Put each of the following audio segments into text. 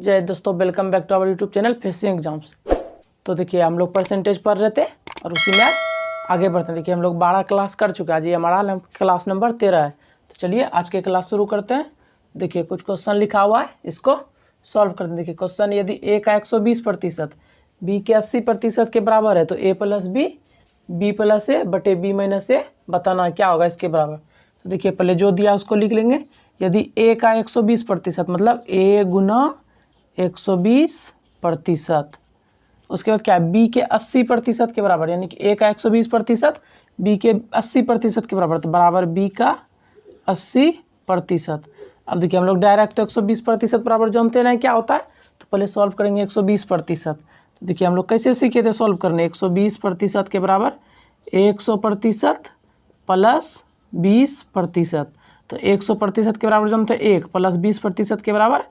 जय दोस्तों, welcome back to our YouTube channel facing exams. तो देखिए हम लोग परसेंटेज पढ़ रहे थे और उसी में आगे बढ़ते हैं। देखिए हम लोग 12 क्लास कर चुके हैं, आज ये हमारा क्लास नंबर 13 है। तो चलिए आज के क्लास शुरू करते हैं। देखिए कुछ क्वेश्चन लिखा हुआ है, इसको सॉल्व करते हैं। देखिए क्वेश्चन, यदि ए का 120% बी के 80% के बराबर है तो ए प्लस बी प्लस ए बटे बी माइनस ए बताना क्या होगा इसके बराबर। तो देखिए पहले जो दिया उसको लिख लेंगे। यदि ए का 120% मतलब ए गुना 120%, उसके बाद क्या है बी के 80% के बराबर, यानी कि ए का 120% बी के 80% के बराबर, तो बराबर बी का 80%। अब देखिए हम लोग डायरेक्ट तो 120% बराबर जानते नहीं क्या होता है, तो पहले सॉल्व करेंगे 120%। तो देखिए हम लोग कैसे सीखे थे सॉल्व करने। 120% के बराबर 100% प्लस 20%, तो 100% के बराबर जानते हैं 1 प्लस 20% के बराबर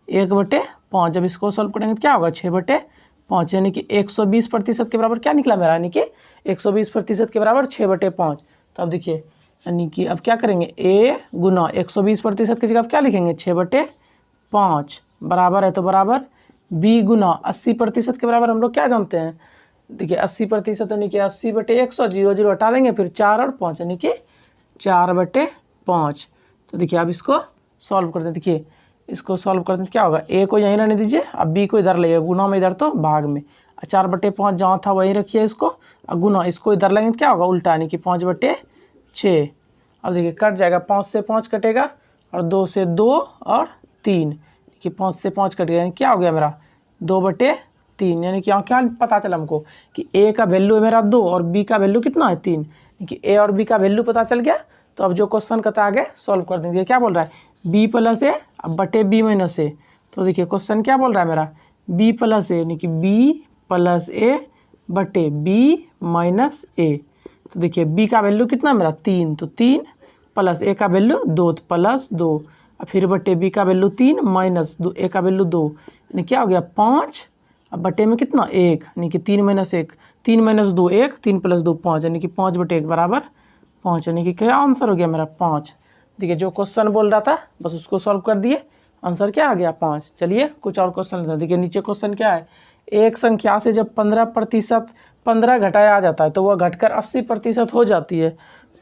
1/5। जब इसको सॉल्व करेंगे तो क्या होगा 6/5, यानी कि 120% के बराबर क्या निकला मेरा, यानी कि 120% के बराबर 6/5। तो अब देखिए यानी कि अब क्या करेंगे, ए गुना 120% की जगह क्या लिखेंगे 6/5 बराबर है, तो बराबर बी गुना 80% के बराबर हम लोग क्या जानते हैं। देखिए 80% यानी कि 80/100, 0 हटा देंगे, फिर 4 और 5 यानी कि 4/5। तो देखिए अब इसको सॉल्व करते हैं। देखिए इसको सॉल्व करते हैं क्या होगा, ए को यहीं रहने दीजिए, अब बी को इधर ले गुना में, इधर तो भाग में 4/5 जहाँ था वहीं रखिए इसको, और गुना इसको इधर लेंगे तो क्या होगा उल्टा, यानी कि 5/6। अब देखिए कट जाएगा, 5 से 5 कटेगा और 2 से 2 और 3, कि 5 से 5 कट गया, यानी क्या हो गया मेरा 2/3। यानी कि यहाँ क्या पता चला हमको कि ए का वैल्यू है मेरा 2 और बी का वैल्यू कितना है 3, कि ए और बी का वैल्यू पता चल गया। तो अब जो क्वेश्चन कहता है आगे सॉल्व कर देंगे। क्या बोल रहा है बी प्लस ए बटे बी माइनस ए। तो देखिए क्वेश्चन क्या बोल रहा है मेरा बी प्लस ए, यानी कि बी प्लस ए बटे बी माइनस ए। तो देखिए बी का वैल्यू कितना मेरा 3, तो 3 प्लस ए का वैल्यू 2 तो प्लस 2, और फिर बटे बी का वैल्यू 3 माइनस ए का वैल्यू 2, यानी क्या हो गया 5। अब बटे में कितना 1, यानी कि 3 माइनस 1, 3 माइनस 2 1, 3 प्लस 2 5, यानी कि 5/1 बराबर 5, यानी कि क्या आंसर हो गया मेरा 5। देखिए जो क्वेश्चन बोल रहा था बस उसको सॉल्व कर दिए, आंसर क्या आ गया 5। चलिए कुछ और क्वेश्चन लेते हैं। देखिए नीचे क्वेश्चन क्या है, एक संख्या से जब 15% घटाया जाता है तो वह घटकर 80% हो जाती है,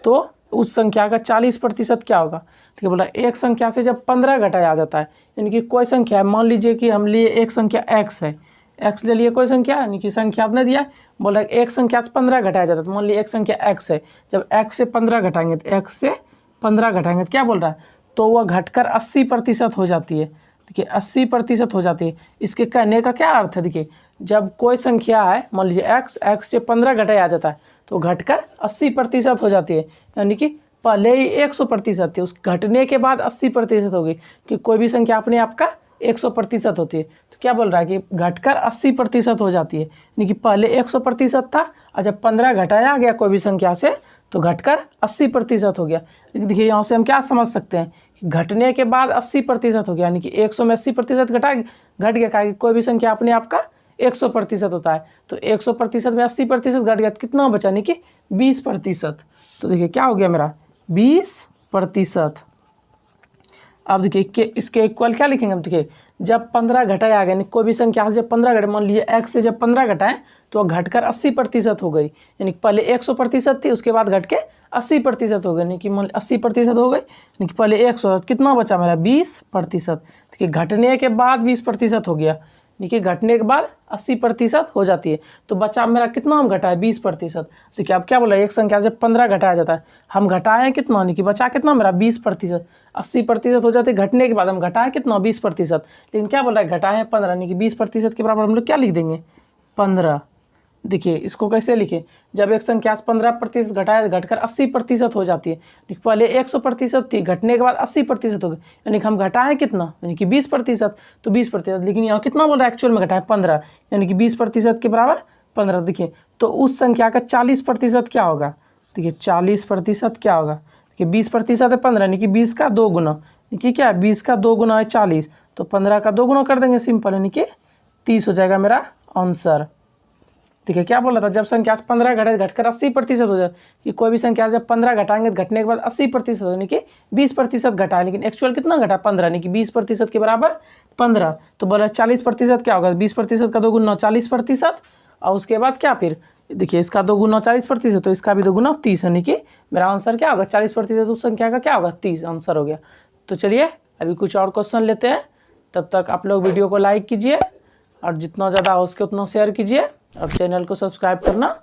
तो उस संख्या का 40% क्या होगा। ठीक है, बोला एक संख्या से जब 15 घटाया जाता है, यानी कि कोई संख्या है, मान लीजिए कि हम लिए एक संख्या x है, x ले लिए कोई संख्या, यानी कि संख्या आपने दिया, बोला एक संख्या से 15 घटाया जाता है, तो मान लीजिए एक संख्या x है, जब x से 15 घटाएंगे तो x से 15 घटाएंगे तो क्या बोल रहा है, तो वह घटकर 80% हो जाती है। देखिए 80% हो जाती है, इसके कहने का क्या अर्थ है। देखिए जब कोई संख्या है, मान लीजिए x से 15 घटाया जाता है तो घटकर 80% हो जाती है, यानी कि पहले ही 100% थी, उस घटने के बाद 80% होगी, कि कोई भी संख्या अपने आप का 100% होती है। तो क्या बोल रहा है कि घटकर 80% हो जाती है, यानी कि पहले 100% था और जब 15 घटाया गया कोई भी संख्या से तो घटकर 80% हो गया। देखिए यहाँ से हम क्या समझ सकते हैं कि घटने के बाद 80% हो गया, यानी कि 100 में 80% घट गया, क्या कोई भी संख्या अपने आप का 100% होता है, तो 100% में 80% घट गया तो कितना बचा, यानी कि 20%। तो देखिए क्या हो गया मेरा 20%। अब देखिए इसके इक्वल क्या लिखेंगे हम, देखिए जब 15 घटाया गया, यानी कोई भी संख्या से जब 15 घटे, मान लीजिए x से जब 15 घटाएं तो वह घटकर 80% हो गई, यानी पहले 100% थी उसके बाद घट के 80% हो गई, यानी कि मान 80% हो गई, यानी कि पहले 100 कितना बचा मेरा 20%। देखिए घटने के बाद 20% हो गया, यानी कि घटने के बाद 80% हो जाती है, तो बचा मेरा कितना हम घटाए 20%। देखिए अब क्या बोला एक संख्या से 15 घटाया जाता है, हम घटाए कितना, यानी कि बचा कितना मेरा 20%। 80% हो जाती है घटने के बाद, हम घटाए कितना 20%, लेकिन क्या बोल रहा है घटाए 15, यानी कि 20% के बराबर हम लोग क्या लिख देंगे 15। देखिए इसको कैसे लिखे, जब एक संख्या से 15% घटाया घटकर 80% हो जाती है, पहले 100% थी घटने के बाद 80% हो गई, यानी कि हम घटाएं कितना, यानी कि 20%, तो 20%, लेकिन यहाँ कितना बोल रहा है एक्चुअल में घटाएं 15, यानी कि 20% के बराबर 15। देखिए तो उस संख्या का 40% क्या होगा, देखिए 40% क्या होगा, देखिए 20% है 15, यानी कि 20 का 2 गुना, यानी कि क्या है 20 का 2 गुना है 40, तो 15 का 2 गुना कर देंगे सिंपल, यानी कि 30 हो जाएगा मेरा आंसर। ठीक है, क्या बोला था जब संख्या से 15 घटकर 80% हो जाए, कि कोई भी संख्या जब 15 घटाएंगे तो घटने के बाद 80% हो, यानी कि 20% घटाए, लेकिन एक्चुअल कितना घटा 15, यानी कि 20% के बराबर 15। तो बोला 40% क्या होगा, 20% का 2 गुना 40%, और उसके बाद क्या फिर देखिए इसका 2 गुना 40%, तो इसका भी 2 गुना 30, यानी कि मेरा आंसर क्या होगा 40% उस संख्या का क्या होगा 30 आंसर हो गया। तो चलिए अभी कुछ और क्वेश्चन लेते हैं, तब तक आप लोग वीडियो को लाइक कीजिए और जितना ज़्यादा हो सके उतना शेयर कीजिए और चैनल को सब्सक्राइब करना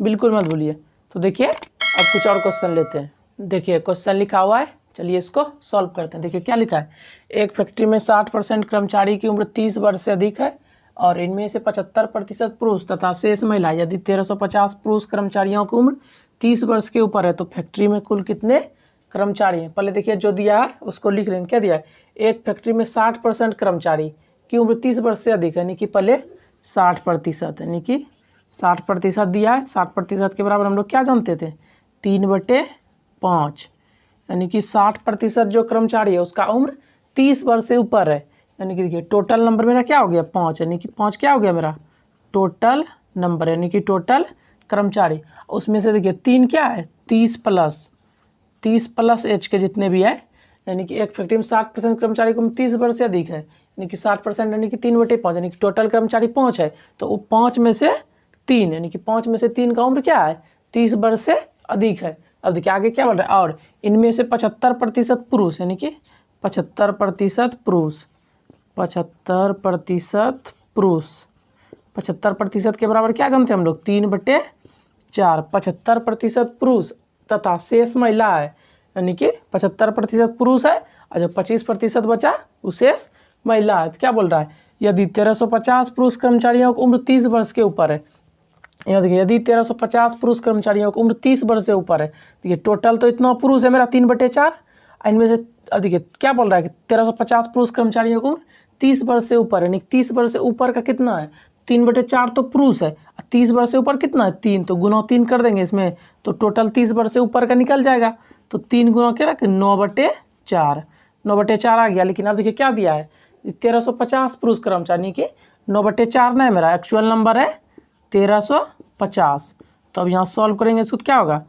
बिल्कुल मत भूलिए। तो देखिए अब कुछ और क्वेश्चन लेते हैं। देखिए क्वेश्चन लिखा हुआ है, चलिए इसको सॉल्व करते हैं। देखिए क्या लिखा है, एक फैक्ट्री में 60% कर्मचारी की उम्र 30 वर्ष से अधिक है और इनमें से 75% पुरुष तथा शेष महिला। यदि 1350 पुरुष कर्मचारियों की उम्र 30 वर्ष के ऊपर है तो फैक्ट्री में कुल कितने कर्मचारी हैं। पहले देखिए जो दिया है उसको लिख लेंगे। क्या दिया है, एक फैक्ट्री में 60% कर्मचारी की उम्र 30 वर्ष से अधिक है, यानी कि पहले 60%, यानी कि 60% दिया है। 60% के बराबर हम लोग क्या जानते थे, 3/5, यानी कि 60% जो कर्मचारी है उसका उम्र 30 वर्ष से ऊपर है, यानी कि देखिए टोटल नंबर मेरा क्या हो गया 5, यानी कि 5 क्या हो गया मेरा टोटल नंबर, यानी कि टोटल कर्मचारी। उसमें से देखिए 3 क्या है 30 प्लस एच के जितने भी है, यानी कि एक फैक्ट्री में 60% कर्मचारी को 30 वर्ष से अधिक है, यानी कि 60% यानी कि 3/5, यानी कि टोटल कर्मचारी 5 है। तो वो 5 में से 3, यानी कि 5 में से 3 का उम्र क्या है 30 वर्ष से अधिक है। अब देखिए आगे क्या बोल रहा है, और इनमें से 75% पुरुष, यानी कि 75% पुरुष, 75% के बराबर क्या जानते हैं हम लोग 3/4। 75% पुरुष तथा शेष महिला है, यानी कि 75% पुरुष है और जो 25% बचा वो शेष महिला है। तो क्या बोल रहा है, यदि 1350 पुरुष कर्मचारियों की उम्र 30 वर्ष के ऊपर है, देखिए यदि 1350 पुरुष कर्मचारियों की उम्र 30 वर्ष से ऊपर है, देखिए टोटल तो इतना पुरुष है मेरा 3/4, इनमें से देखिए क्या बोल रहा है कि 1350 पुरुष कर्मचारियों की उम्र 30 वर्ष से ऊपर है, यानी 30 वर्ष से ऊपर का कितना है 3/4 तो पुरुष है, 30 वर्ष से ऊपर कितना है 3, तो गुना 3 कर देंगे इसमें, तो टोटल 30 वर्ष से ऊपर का निकल जाएगा। तो 3 गुना क्या रखें 9/4, 9/4 आ गया। लेकिन अब देखिए क्या दिया है 1350 पुरुष कर्मचारी, यानी कि 9/4 ना है मेरा एक्चुअल नंबर है 1350। तो अब यहाँ सॉल्व करेंगे इसको क्या होगा,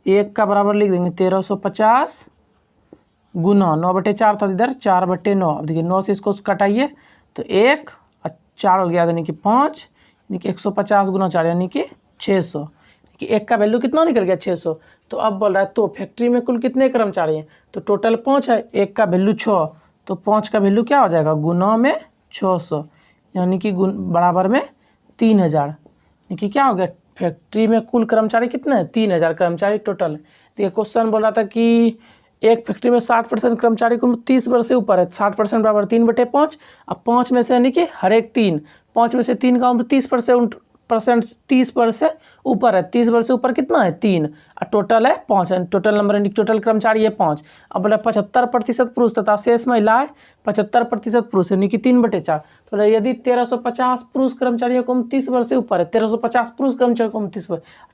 1 का बराबर लिख देंगे 1350 गुना 9/4 था इधर 4/9। अब देखिए 9 से इसको कटाइए तो 1 और 4 हो गया, यानी कि 5, यानी कि 150 गुना 4 यानी कि 600, कि 1 का वैल्यू कितना निकल गया 600। तो अब बोल रहा है तो फैक्ट्री में कुल कितने कर्मचारी हैं, तो टोटल 5 है, 1 का वैल्यू 6, तो 5 का वैल्यू क्या हो जाएगा गुना में 600, यानी कि बराबर में 3000, यानी कि क्या हो गया फैक्ट्री में कुल कर्मचारी कितने हैं 3000 कर्मचारी टोटल। देखिए क्वेश्चन बोल रहा था कि एक फैक्ट्री में 60% कर्मचारी को 30 वर्ष से ऊपर है, 60% बराबर 3/5, अब 5 में से यानी कि हर एक 3, 5 में से 3 का उम्र 30% 30 वर्ष से ऊपर है, 30 वर्ष से ऊपर कितना है 3 और टोटल है 5, टोटल नंबर यानी टोटल कर्मचारी है 5। अब बोला 75% पुरुष तथा शेष महिला है 75% पुरुष, यानी कि 3/4। तो यदि 1350 पुरुष कर्मचारियों को 30 वर्ष से ऊपर है, 1350 पुरुष कर्मचारियों को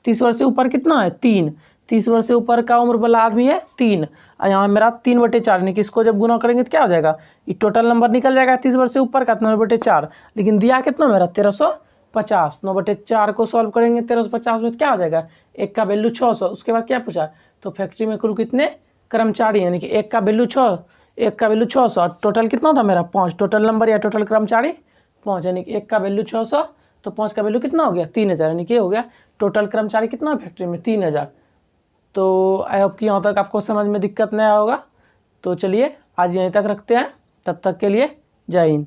30 वर्ष से ऊपर कितना है 3, 30 वर्ष से ऊपर का उम्र वाला आदमी है 3, और यहाँ मेरा 3/4, यानी कि इसको जब गुना करेंगे तो क्या हो जाएगा ये टोटल नंबर निकल जाएगा 30 वर्ष से ऊपर का 9/4, लेकिन दिया कितना मेरा 1350। 9/4 को सॉल्व करेंगे 1350 में तो क्या हो जाएगा 1 का वैल्यू 600। उसके बाद क्या पूछा, तो फैक्ट्री में कुल कितने कर्मचारी, यानी कि 1 का वैल्यू 600 और टोटल कितना था मेरा 5, टोटल नंबर या टोटल कर्मचारी 5, यानी कि 1 का वैल्यू 600 तो 5 का वैल्यू कितना हो गया 3000, यानी कि हो गया टोटल कर्मचारी कितना फैक्ट्री में 3000। तो आई होप कि यहाँ तक आपको समझ में दिक्कत नहीं होगा। तो चलिए आज यहीं तक रखते हैं, तब तक के लिए जय हिंद।